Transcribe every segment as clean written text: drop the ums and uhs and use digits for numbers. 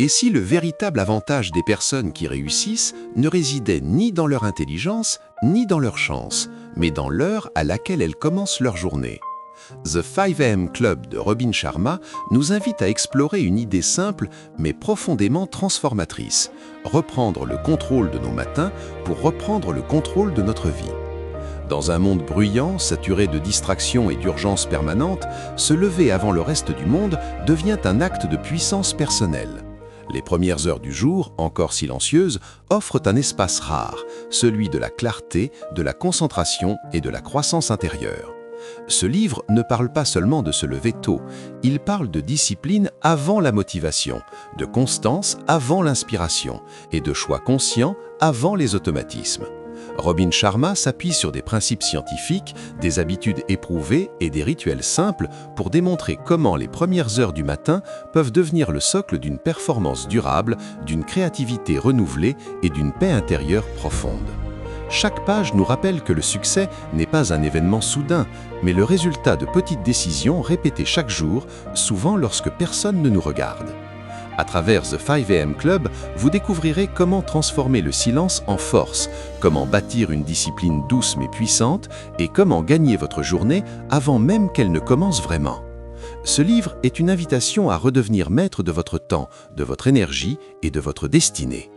Et si le véritable avantage des personnes qui réussissent ne résidait ni dans leur intelligence, ni dans leur chance, mais dans l'heure à laquelle elles commencent leur journée? The 5am Club de Robin Sharma nous invite à explorer une idée simple mais profondément transformatrice: reprendre le contrôle de nos matins pour reprendre le contrôle de notre vie. Dans un monde bruyant, saturé de distractions et d'urgences permanentes, se lever avant le reste du monde devient un acte de puissance personnelle. Les premières heures du jour, encore silencieuses, offrent un espace rare, celui de la clarté, de la concentration et de la croissance intérieure. Ce livre ne parle pas seulement de se lever tôt, il parle de discipline avant la motivation, de constance avant l'inspiration et de choix conscients avant les automatismes. Robin Sharma s'appuie sur des principes scientifiques, des habitudes éprouvées et des rituels simples pour démontrer comment les premières heures du matin peuvent devenir le socle d'une performance durable, d'une créativité renouvelée et d'une paix intérieure profonde. Chaque page nous rappelle que le succès n'est pas un événement soudain, mais le résultat de petites décisions répétées chaque jour, souvent lorsque personne ne nous regarde. À travers The 5am Club, vous découvrirez comment transformer le silence en force, comment bâtir une discipline douce mais puissante et comment gagner votre journée avant même qu'elle ne commence vraiment. Ce livre est une invitation à redevenir maître de votre temps, de votre énergie et de votre destinée.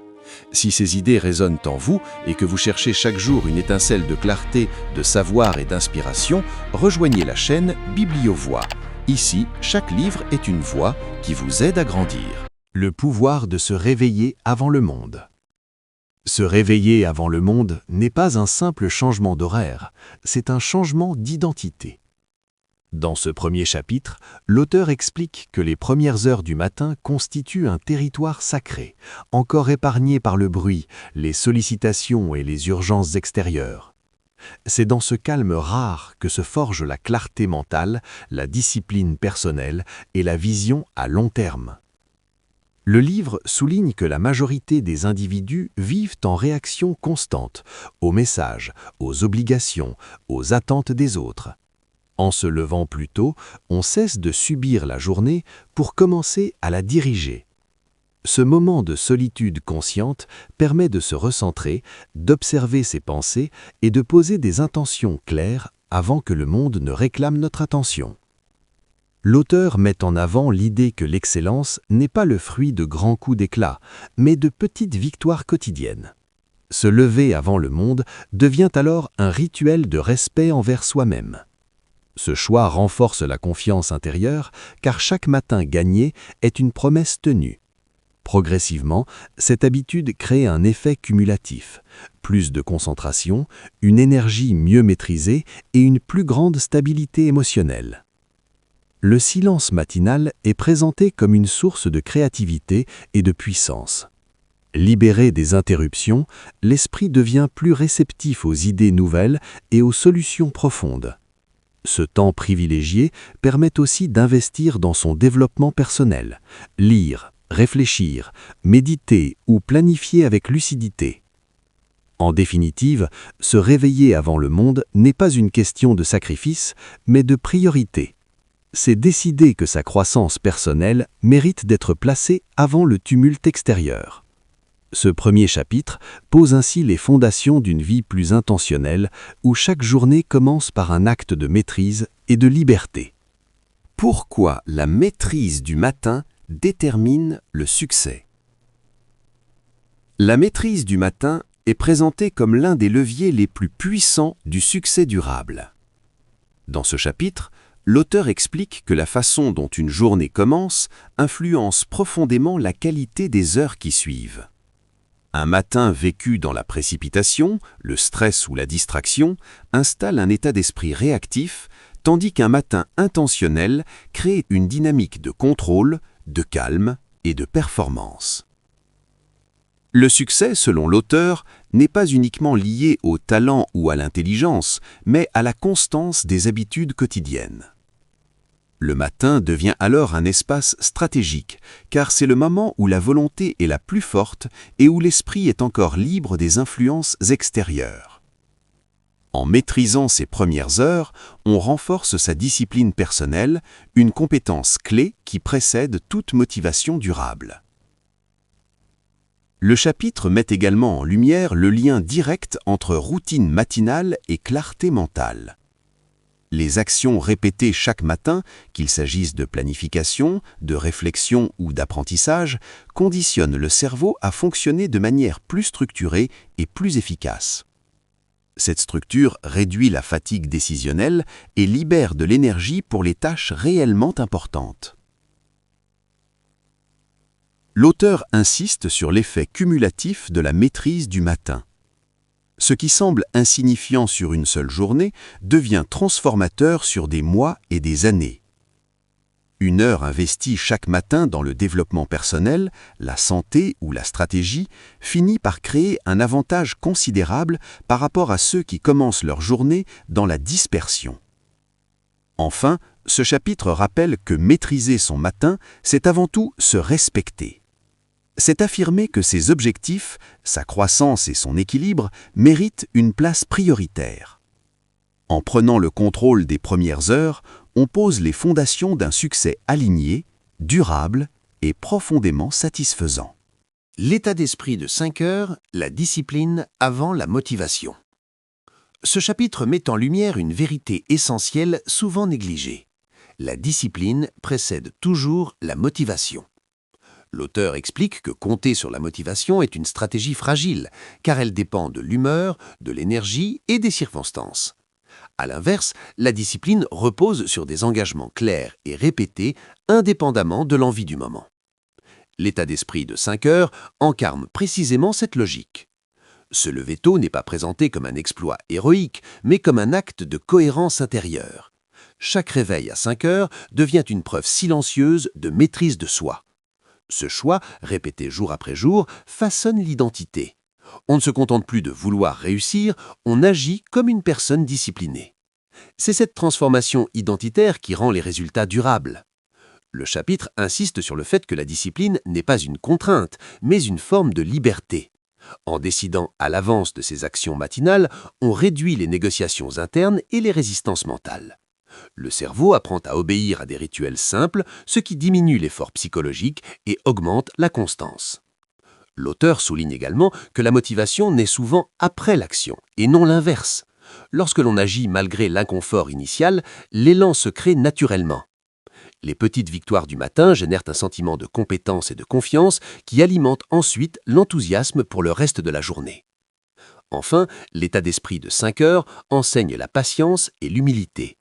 Si ces idées résonnent en vous et que vous cherchez chaque jour une étincelle de clarté, de savoir et d'inspiration, rejoignez la chaîne Bibliovoix. Ici, chaque livre est une voix qui vous aide à grandir. Le pouvoir de se réveiller avant le monde. Se réveiller avant le monde n'est pas un simple changement d'horaire, c'est un changement d'identité. Dans ce premier chapitre, l'auteur explique que les premières heures du matin constituent un territoire sacré, encore épargné par le bruit, les sollicitations et les urgences extérieures. C'est dans ce calme rare que se forge la clarté mentale, la discipline personnelle et la vision à long terme. Le livre souligne que la majorité des individus vivent en réaction constante aux messages, aux obligations, aux attentes des autres. En se levant plus tôt, on cesse de subir la journée pour commencer à la diriger. Ce moment de solitude consciente permet de se recentrer, d'observer ses pensées et de poser des intentions claires avant que le monde ne réclame notre attention. L'auteur met en avant l'idée que l'excellence n'est pas le fruit de grands coups d'éclat, mais de petites victoires quotidiennes. Se lever avant le monde devient alors un rituel de respect envers soi-même. Ce choix renforce la confiance intérieure, car chaque matin gagné est une promesse tenue. Progressivement, cette habitude crée un effet cumulatif, plus de concentration, une énergie mieux maîtrisée et une plus grande stabilité émotionnelle. Le silence matinal est présenté comme une source de créativité et de puissance. Libéré des interruptions, l'esprit devient plus réceptif aux idées nouvelles et aux solutions profondes. Ce temps privilégié permet aussi d'investir dans son développement personnel, lire, réfléchir, méditer ou planifier avec lucidité. En définitive, se réveiller avant le monde n'est pas une question de sacrifice, mais de priorité. C'est décider que sa croissance personnelle mérite d'être placée avant le tumulte extérieur. Ce premier chapitre pose ainsi les fondations d'une vie plus intentionnelle où chaque journée commence par un acte de maîtrise et de liberté. Pourquoi la maîtrise du matin détermine le succès? La maîtrise du matin est présentée comme l'un des leviers les plus puissants du succès durable. Dans ce chapitre, l'auteur explique que la façon dont une journée commence influence profondément la qualité des heures qui suivent. Un matin vécu dans la précipitation, le stress ou la distraction installe un état d'esprit réactif, tandis qu'un matin intentionnel crée une dynamique de contrôle, de calme et de performance. Le succès, selon l'auteur, n'est pas uniquement lié au talent ou à l'intelligence, mais à la constance des habitudes quotidiennes. Le matin devient alors un espace stratégique, car c'est le moment où la volonté est la plus forte et où l'esprit est encore libre des influences extérieures. En maîtrisant ces premières heures, on renforce sa discipline personnelle, une compétence clé qui précède toute motivation durable. Le chapitre met également en lumière le lien direct entre routine matinale et clarté mentale. Les actions répétées chaque matin, qu'il s'agisse de planification, de réflexion ou d'apprentissage, conditionnent le cerveau à fonctionner de manière plus structurée et plus efficace. Cette structure réduit la fatigue décisionnelle et libère de l'énergie pour les tâches réellement importantes. L'auteur insiste sur l'effet cumulatif de la maîtrise du matin. Ce qui semble insignifiant sur une seule journée devient transformateur sur des mois et des années. Une heure investie chaque matin dans le développement personnel, la santé ou la stratégie finit par créer un avantage considérable par rapport à ceux qui commencent leur journée dans la dispersion. Enfin, ce chapitre rappelle que maîtriser son matin, c'est avant tout se respecter. C'est affirmer que ses objectifs, sa croissance et son équilibre méritent une place prioritaire. En prenant le contrôle des premières heures, on pose les fondations d'un succès aligné, durable et profondément satisfaisant. L'état d'esprit de 5 heures, la discipline avant la motivation. Ce chapitre met en lumière une vérité essentielle souvent négligée. La discipline précède toujours la motivation. L'auteur explique que compter sur la motivation est une stratégie fragile, car elle dépend de l'humeur, de l'énergie et des circonstances. À l'inverse, la discipline repose sur des engagements clairs et répétés, indépendamment de l'envie du moment. L'état d'esprit de 5 heures incarne précisément cette logique. Se lever tôt n'est pas présenté comme un exploit héroïque, mais comme un acte de cohérence intérieure. Chaque réveil à 5 heures devient une preuve silencieuse de maîtrise de soi. Ce choix, répété jour après jour, façonne l'identité. On ne se contente plus de vouloir réussir, on agit comme une personne disciplinée. C'est cette transformation identitaire qui rend les résultats durables. Le chapitre insiste sur le fait que la discipline n'est pas une contrainte, mais une forme de liberté. En décidant à l'avance de ses actions matinales, on réduit les négociations internes et les résistances mentales. Le cerveau apprend à obéir à des rituels simples, ce qui diminue l'effort psychologique et augmente la constance. L'auteur souligne également que la motivation naît souvent après l'action, et non l'inverse. Lorsque l'on agit malgré l'inconfort initial, l'élan se crée naturellement. Les petites victoires du matin génèrent un sentiment de compétence et de confiance qui alimente ensuite l'enthousiasme pour le reste de la journée. Enfin, l'état d'esprit de 5 heures enseigne la patience et l'humilité.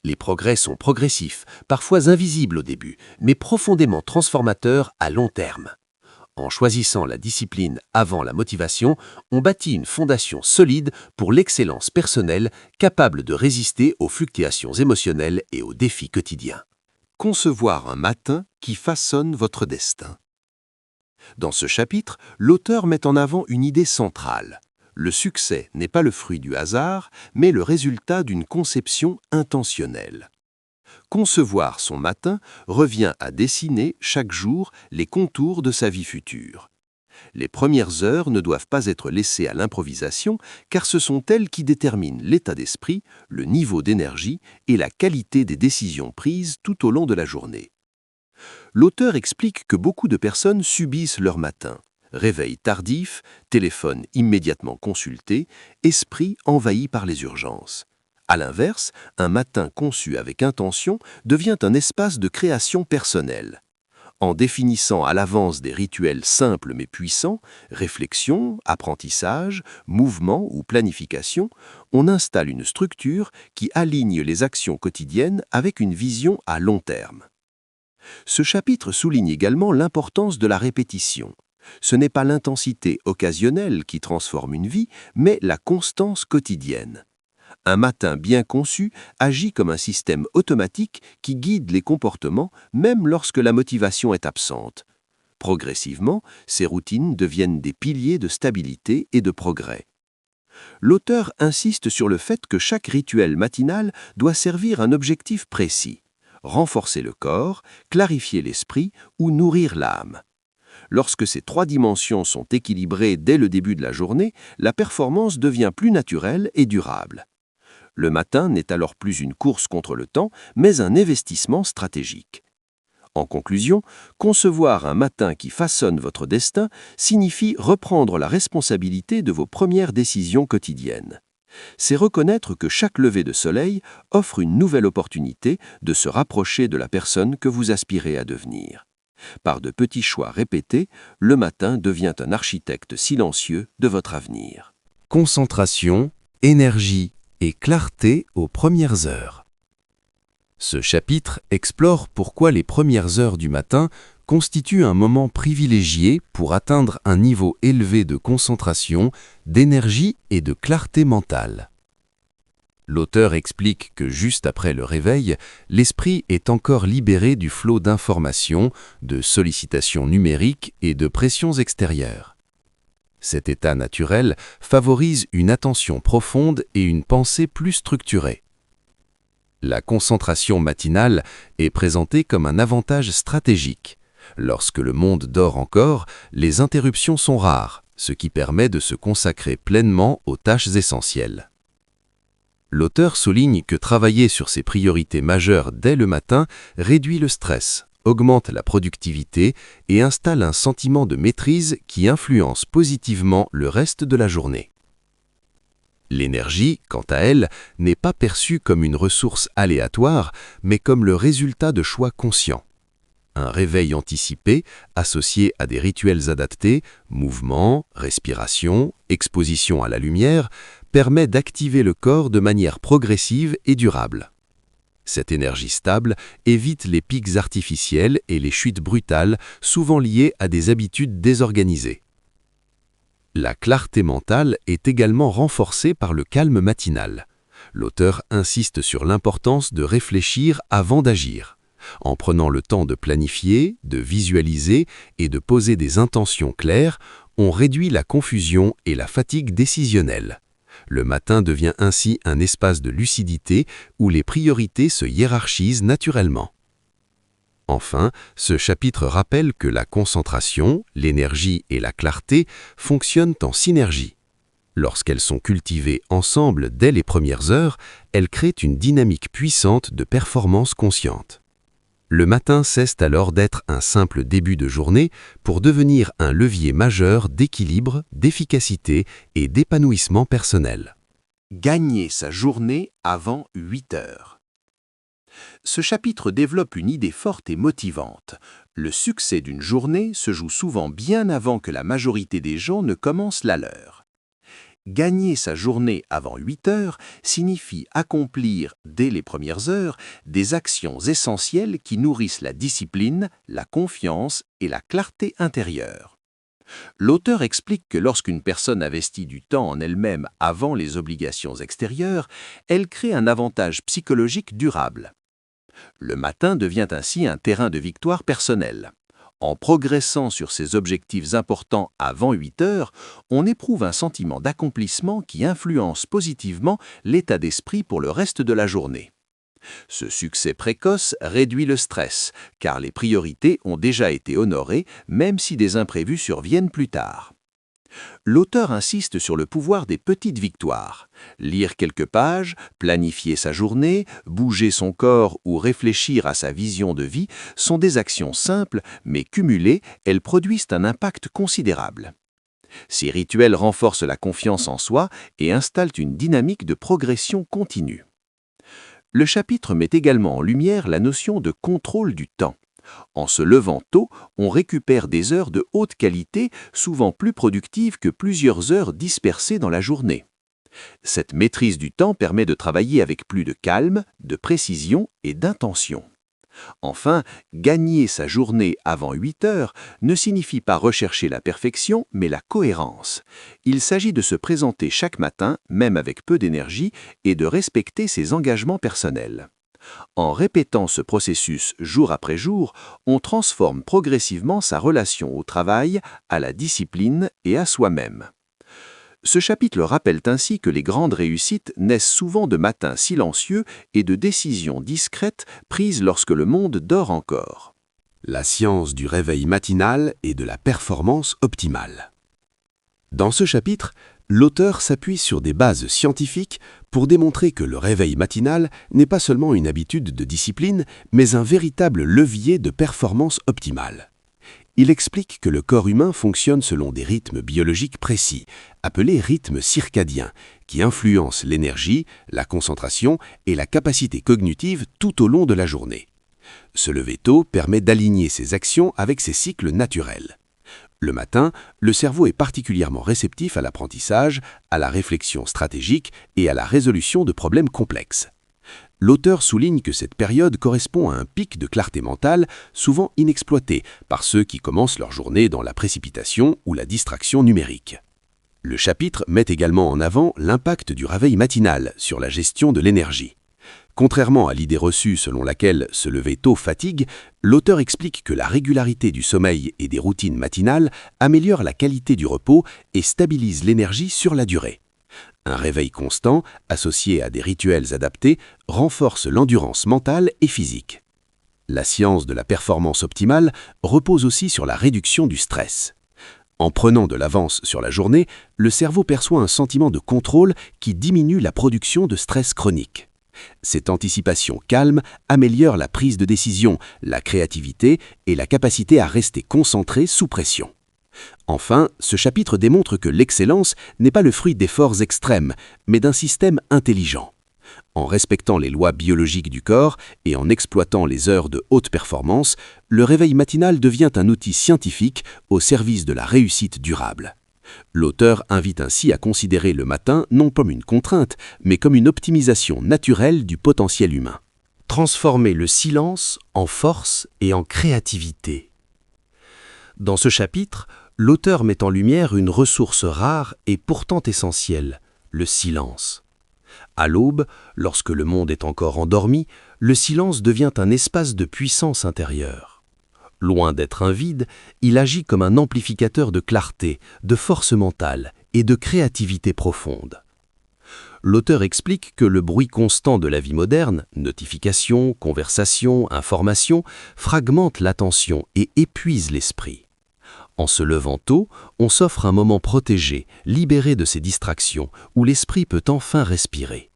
Les progrès sont progressifs, parfois invisibles au début, mais profondément transformateurs à long terme. En choisissant la discipline avant la motivation, on bâtit une fondation solide pour l'excellence personnelle capable de résister aux fluctuations émotionnelles et aux défis quotidiens. Concevoir un matin qui façonne votre destin. Dans ce chapitre, l'auteur met en avant une idée centrale. Le succès n'est pas le fruit du hasard, mais le résultat d'une conception intentionnelle. Concevoir son matin revient à dessiner chaque jour les contours de sa vie future. Les premières heures ne doivent pas être laissées à l'improvisation, car ce sont elles qui déterminent l'état d'esprit, le niveau d'énergie et la qualité des décisions prises tout au long de la journée. L'auteur explique que beaucoup de personnes subissent leur matin. Réveil tardif, téléphone immédiatement consulté, esprit envahi par les urgences. À l'inverse, un matin conçu avec intention devient un espace de création personnelle. En définissant à l'avance des rituels simples mais puissants, réflexion, apprentissage, mouvement ou planification, on installe une structure qui aligne les actions quotidiennes avec une vision à long terme. Ce chapitre souligne également l'importance de la répétition. Ce n'est pas l'intensité occasionnelle qui transforme une vie, mais la constance quotidienne. Un matin bien conçu agit comme un système automatique qui guide les comportements même lorsque la motivation est absente. Progressivement, ces routines deviennent des piliers de stabilité et de progrès. L'auteur insiste sur le fait que chaque rituel matinal doit servir un objectif précis: renforcer le corps, clarifier l'esprit ou nourrir l'âme. Lorsque ces 3 dimensions sont équilibrées dès le début de la journée, la performance devient plus naturelle et durable. Le matin n'est alors plus une course contre le temps, mais un investissement stratégique. En conclusion, concevoir un matin qui façonne votre destin signifie reprendre la responsabilité de vos premières décisions quotidiennes. C'est reconnaître que chaque lever de soleil offre une nouvelle opportunité de se rapprocher de la personne que vous aspirez à devenir. Par de petits choix répétés, le matin devient un architecte silencieux de votre avenir. Concentration, énergie et clarté aux premières heures. Ce chapitre explore pourquoi les premières heures du matin constituent un moment privilégié pour atteindre un niveau élevé de concentration, d'énergie et de clarté mentale. L'auteur explique que juste après le réveil, l'esprit est encore libéré du flot d'informations, de sollicitations numériques et de pressions extérieures. Cet état naturel favorise une attention profonde et une pensée plus structurée. La concentration matinale est présentée comme un avantage stratégique. Lorsque le monde dort encore, les interruptions sont rares, ce qui permet de se consacrer pleinement aux tâches essentielles. L'auteur souligne que travailler sur ses priorités majeures dès le matin réduit le stress, augmente la productivité et installe un sentiment de maîtrise qui influence positivement le reste de la journée. L'énergie, quant à elle, n'est pas perçue comme une ressource aléatoire, mais comme le résultat de choix conscients. Un réveil anticipé, associé à des rituels adaptés, mouvement, respiration, exposition à la lumière, permet d'activer le corps de manière progressive et durable. Cette énergie stable évite les pics artificiels et les chutes brutales, souvent liées à des habitudes désorganisées. La clarté mentale est également renforcée par le calme matinal. L'auteur insiste sur l'importance de réfléchir avant d'agir. En prenant le temps de planifier, de visualiser et de poser des intentions claires, on réduit la confusion et la fatigue décisionnelle. Le matin devient ainsi un espace de lucidité où les priorités se hiérarchisent naturellement. Enfin, ce chapitre rappelle que la concentration, l'énergie et la clarté fonctionnent en synergie. Lorsqu'elles sont cultivées ensemble dès les premières heures, elles créent une dynamique puissante de performance consciente. Le matin cesse alors d'être un simple début de journée pour devenir un levier majeur d'équilibre, d'efficacité et d'épanouissement personnel. Gagner sa journée avant 8 heures. Ce chapitre développe une idée forte et motivante. Le succès d'une journée se joue souvent bien avant que la majorité des gens ne commencent la leur. Gagner sa journée avant 8 heures signifie accomplir, dès les premières heures, des actions essentielles qui nourrissent la discipline, la confiance et la clarté intérieure. L'auteur explique que lorsqu'une personne investit du temps en elle-même avant les obligations extérieures, elle crée un avantage psychologique durable. Le matin devient ainsi un terrain de victoire personnelle. En progressant sur ces objectifs importants avant 8 heures, on éprouve un sentiment d'accomplissement qui influence positivement l'état d'esprit pour le reste de la journée. Ce succès précoce réduit le stress, car les priorités ont déjà été honorées, même si des imprévus surviennent plus tard. L'auteur insiste sur le pouvoir des petites victoires. Lire quelques pages, planifier sa journée, bouger son corps ou réfléchir à sa vision de vie sont des actions simples, mais cumulées, elles produisent un impact considérable. Ces rituels renforcent la confiance en soi et installent une dynamique de progression continue. Le chapitre met également en lumière la notion de contrôle du temps. En se levant tôt, on récupère des heures de haute qualité, souvent plus productives que plusieurs heures dispersées dans la journée. Cette maîtrise du temps permet de travailler avec plus de calme, de précision et d'intention. Enfin, gagner sa journée avant 8 heures ne signifie pas rechercher la perfection, mais la cohérence. Il s'agit de se présenter chaque matin, même avec peu d'énergie, et de respecter ses engagements personnels. En répétant ce processus jour après jour, on transforme progressivement sa relation au travail, à la discipline et à soi-même. Ce chapitre rappelle ainsi que les grandes réussites naissent souvent de matins silencieux et de décisions discrètes prises lorsque le monde dort encore. La science du réveil matinal et de la performance optimale. Dans ce chapitre, L'auteur s'appuie sur des bases scientifiques pour démontrer que le réveil matinal n'est pas seulement une habitude de discipline, mais un véritable levier de performance optimale. Il explique que le corps humain fonctionne selon des rythmes biologiques précis, appelés rythmes circadiens, qui influencent l'énergie, la concentration et la capacité cognitive tout au long de la journée. Se lever tôt permet d'aligner ses actions avec ces cycles naturels. Le matin, le cerveau est particulièrement réceptif à l'apprentissage, à la réflexion stratégique et à la résolution de problèmes complexes. L'auteur souligne que cette période correspond à un pic de clarté mentale souvent inexploité par ceux qui commencent leur journée dans la précipitation ou la distraction numérique. Le chapitre met également en avant l'impact du réveil matinal sur la gestion de l'énergie. Contrairement à l'idée reçue selon laquelle se lever tôt fatigue, l'auteur explique que la régularité du sommeil et des routines matinales améliore la qualité du repos et stabilise l'énergie sur la durée. Un réveil constant, associé à des rituels adaptés, renforce l'endurance mentale et physique. La science de la performance optimale repose aussi sur la réduction du stress. En prenant de l'avance sur la journée, le cerveau perçoit un sentiment de contrôle qui diminue la production de stress chronique. Cette anticipation calme améliore la prise de décision, la créativité et la capacité à rester concentré sous pression. Enfin, ce chapitre démontre que l'excellence n'est pas le fruit d'efforts extrêmes, mais d'un système intelligent. En respectant les lois biologiques du corps et en exploitant les heures de haute performance, le réveil matinal devient un outil scientifique au service de la réussite durable. L'auteur invite ainsi à considérer le matin non comme une contrainte, mais comme une optimisation naturelle du potentiel humain. Transformer le silence en force et en créativité. Dans ce chapitre, l'auteur met en lumière une ressource rare et pourtant essentielle, le silence. À l'aube, lorsque le monde est encore endormi, le silence devient un espace de puissance intérieure. Loin d'être un vide, il agit comme un amplificateur de clarté, de force mentale et de créativité profonde. L'auteur explique que le bruit constant de la vie moderne, notifications, conversations, informations, fragmente l'attention et épuise l'esprit. En se levant tôt, on s'offre un moment protégé, libéré de ces distractions, où l'esprit peut enfin respirer.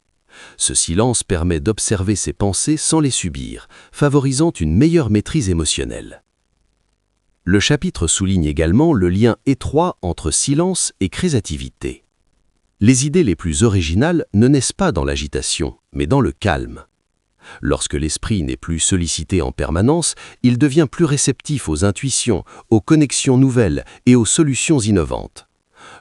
Ce silence permet d'observer ses pensées sans les subir, favorisant une meilleure maîtrise émotionnelle. Le chapitre souligne également le lien étroit entre silence et créativité. Les idées les plus originales ne naissent pas dans l'agitation, mais dans le calme. Lorsque l'esprit n'est plus sollicité en permanence, il devient plus réceptif aux intuitions, aux connexions nouvelles et aux solutions innovantes.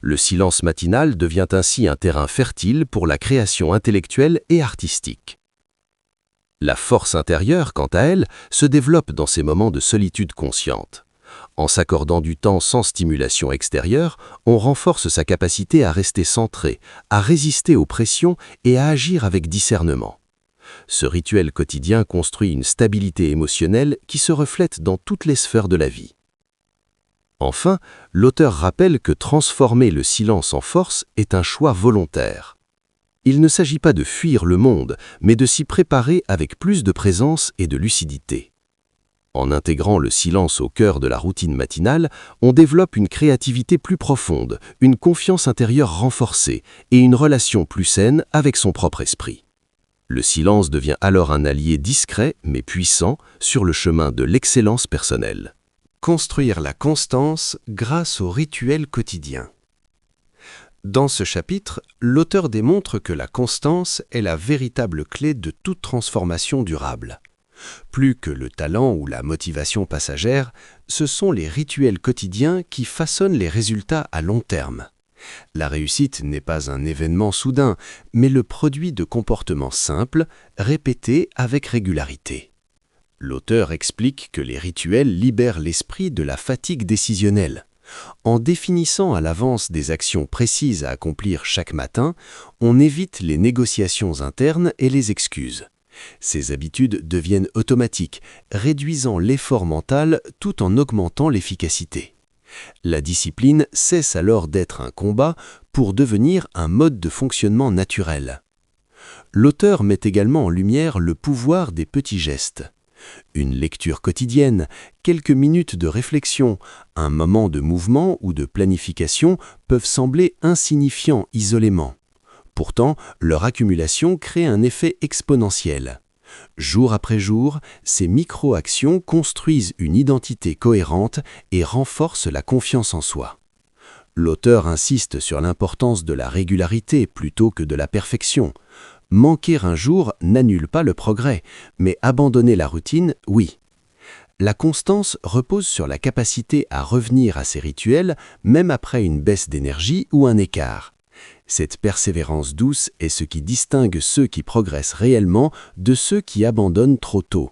Le silence matinal devient ainsi un terrain fertile pour la création intellectuelle et artistique. La force intérieure, quant à elle, se développe dans ces moments de solitude consciente. En s'accordant du temps sans stimulation extérieure, on renforce sa capacité à rester centré, à résister aux pressions et à agir avec discernement. Ce rituel quotidien construit une stabilité émotionnelle qui se reflète dans toutes les sphères de la vie. Enfin, l'auteur rappelle que transformer le silence en force est un choix volontaire. Il ne s'agit pas de fuir le monde, mais de s'y préparer avec plus de présence et de lucidité. En intégrant le silence au cœur de la routine matinale, on développe une créativité plus profonde, une confiance intérieure renforcée et une relation plus saine avec son propre esprit. Le silence devient alors un allié discret mais puissant sur le chemin de l'excellence personnelle. Construire la constance grâce aux rituels quotidiens. Dans ce chapitre, l'auteur démontre que la constance est la véritable clé de toute transformation durable. Plus que le talent ou la motivation passagère, ce sont les rituels quotidiens qui façonnent les résultats à long terme. La réussite n'est pas un événement soudain, mais le produit de comportements simples, répétés avec régularité. L'auteur explique que les rituels libèrent l'esprit de la fatigue décisionnelle. En définissant à l'avance des actions précises à accomplir chaque matin, on évite les négociations internes et les excuses. Ces habitudes deviennent automatiques, réduisant l'effort mental tout en augmentant l'efficacité. La discipline cesse alors d'être un combat pour devenir un mode de fonctionnement naturel. L'auteur met également en lumière le pouvoir des petits gestes. Une lecture quotidienne, quelques minutes de réflexion, un moment de mouvement ou de planification peuvent sembler insignifiants isolément. Pourtant, leur accumulation crée un effet exponentiel. Jour après jour, ces micro-actions construisent une identité cohérente et renforcent la confiance en soi. L'auteur insiste sur l'importance de la régularité plutôt que de la perfection. Manquer un jour n'annule pas le progrès, mais abandonner la routine, oui. La constance repose sur la capacité à revenir à ses rituels, même après une baisse d'énergie ou un écart. Cette persévérance douce est ce qui distingue ceux qui progressent réellement de ceux qui abandonnent trop tôt.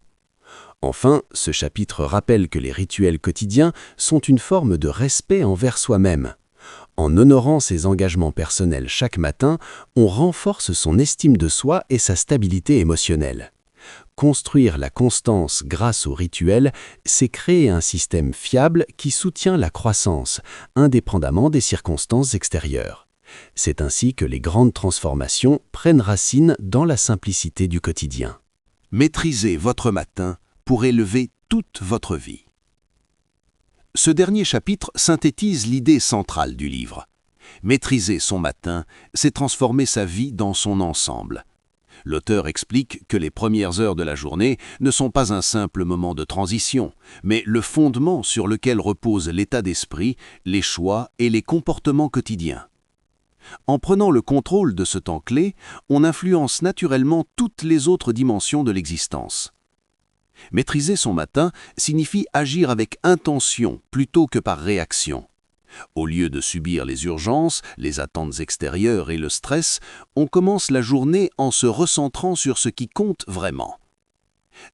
Enfin, ce chapitre rappelle que les rituels quotidiens sont une forme de respect envers soi-même. En honorant ses engagements personnels chaque matin, on renforce son estime de soi et sa stabilité émotionnelle. Construire la constance grâce aux rituels, c'est créer un système fiable qui soutient la croissance, indépendamment des circonstances extérieures. C'est ainsi que les grandes transformations prennent racine dans la simplicité du quotidien. Maîtrisez votre matin pour élever toute votre vie. Ce dernier chapitre synthétise l'idée centrale du livre. Maîtriser son matin, c'est transformer sa vie dans son ensemble. L'auteur explique que les premières heures de la journée ne sont pas un simple moment de transition, mais le fondement sur lequel repose l'état d'esprit, les choix et les comportements quotidiens. En prenant le contrôle de ce temps clé, on influence naturellement toutes les autres dimensions de l'existence. Maîtriser son matin signifie agir avec intention plutôt que par réaction. Au lieu de subir les urgences, les attentes extérieures et le stress, on commence la journée en se recentrant sur ce qui compte vraiment.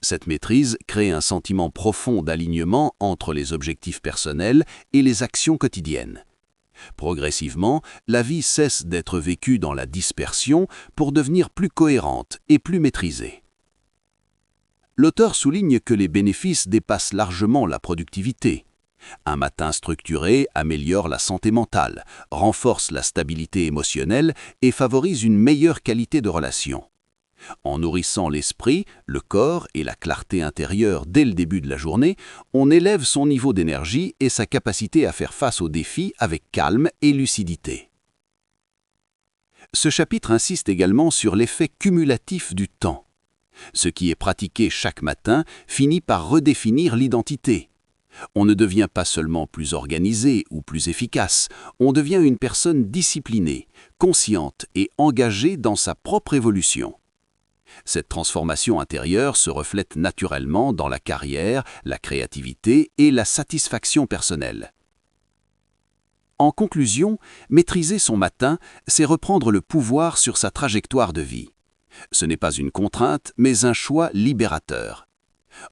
Cette maîtrise crée un sentiment profond d'alignement entre les objectifs personnels et les actions quotidiennes. Progressivement, la vie cesse d'être vécue dans la dispersion pour devenir plus cohérente et plus maîtrisée. L'auteur souligne que les bénéfices dépassent largement la productivité. Un matin structuré améliore la santé mentale, renforce la stabilité émotionnelle et favorise une meilleure qualité de relation. En nourrissant l'esprit, le corps et la clarté intérieure dès le début de la journée, on élève son niveau d'énergie et sa capacité à faire face aux défis avec calme et lucidité. Ce chapitre insiste également sur l'effet cumulatif du temps. Ce qui est pratiqué chaque matin finit par redéfinir l'identité. On ne devient pas seulement plus organisé ou plus efficace, on devient une personne disciplinée, consciente et engagée dans sa propre évolution. Cette transformation intérieure se reflète naturellement dans la carrière, la créativité et la satisfaction personnelle. En conclusion, maîtriser son matin, c'est reprendre le pouvoir sur sa trajectoire de vie. Ce n'est pas une contrainte, mais un choix libérateur.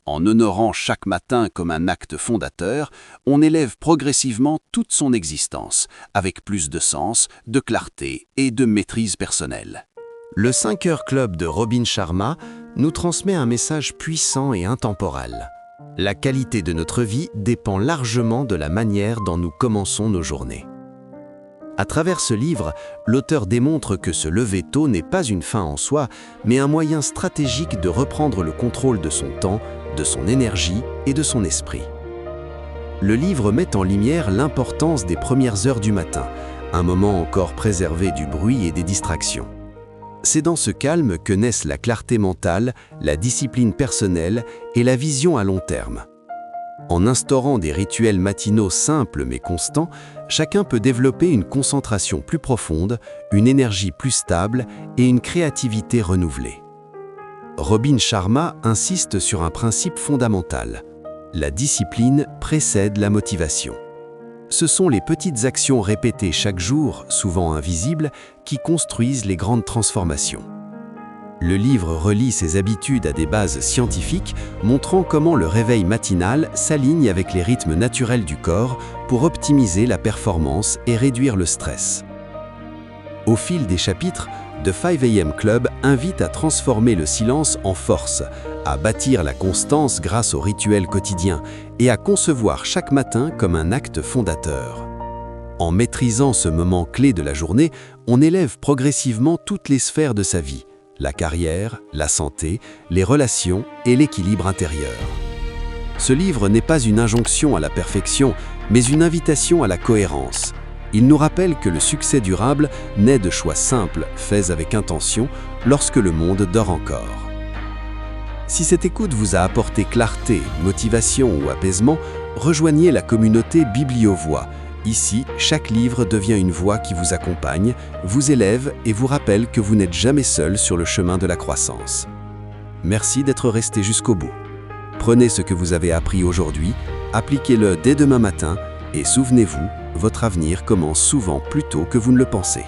En honorant chaque matin comme un acte fondateur, on élève progressivement toute son existence, avec plus de sens, de clarté et de maîtrise personnelle. Le 5 heures Club de Robin Sharma nous transmet un message puissant et intemporel. La qualité de notre vie dépend largement de la manière dont nous commençons nos journées. À travers ce livre, l'auteur démontre que se lever tôt n'est pas une fin en soi, mais un moyen stratégique de reprendre le contrôle de son temps, de son énergie et de son esprit. Le livre met en lumière l'importance des premières heures du matin, un moment encore préservé du bruit et des distractions. C'est dans ce calme que naissent la clarté mentale, la discipline personnelle et la vision à long terme. En instaurant des rituels matinaux simples mais constants, chacun peut développer une concentration plus profonde, une énergie plus stable et une créativité renouvelée. Robin Sharma insiste sur un principe fondamental. La discipline précède la motivation. Ce sont les petites actions répétées chaque jour, souvent invisibles, qui construisent les grandes transformations. Le livre relie ses habitudes à des bases scientifiques, montrant comment le réveil matinal s'aligne avec les rythmes naturels du corps pour optimiser la performance et réduire le stress. Au fil des chapitres, The 5 AM Club invite à transformer le silence en force, à bâtir la constance grâce aux rituels quotidiens et à concevoir chaque matin comme un acte fondateur. En maîtrisant ce moment clé de la journée, on élève progressivement toutes les sphères de sa vie, la carrière, la santé, les relations et l'équilibre intérieur. Ce livre n'est pas une injonction à la perfection, mais une invitation à la cohérence. Il nous rappelle que le succès durable naît de choix simples, faits avec intention, lorsque le monde dort encore. Si cette écoute vous a apporté clarté, motivation ou apaisement, rejoignez la communauté Bibliovoix. Ici, chaque livre devient une voix qui vous accompagne, vous élève et vous rappelle que vous n'êtes jamais seul sur le chemin de la croissance. Merci d'être resté jusqu'au bout. Prenez ce que vous avez appris aujourd'hui, appliquez-le dès demain matin et souvenez-vous, votre avenir commence souvent plus tôt que vous ne le pensez.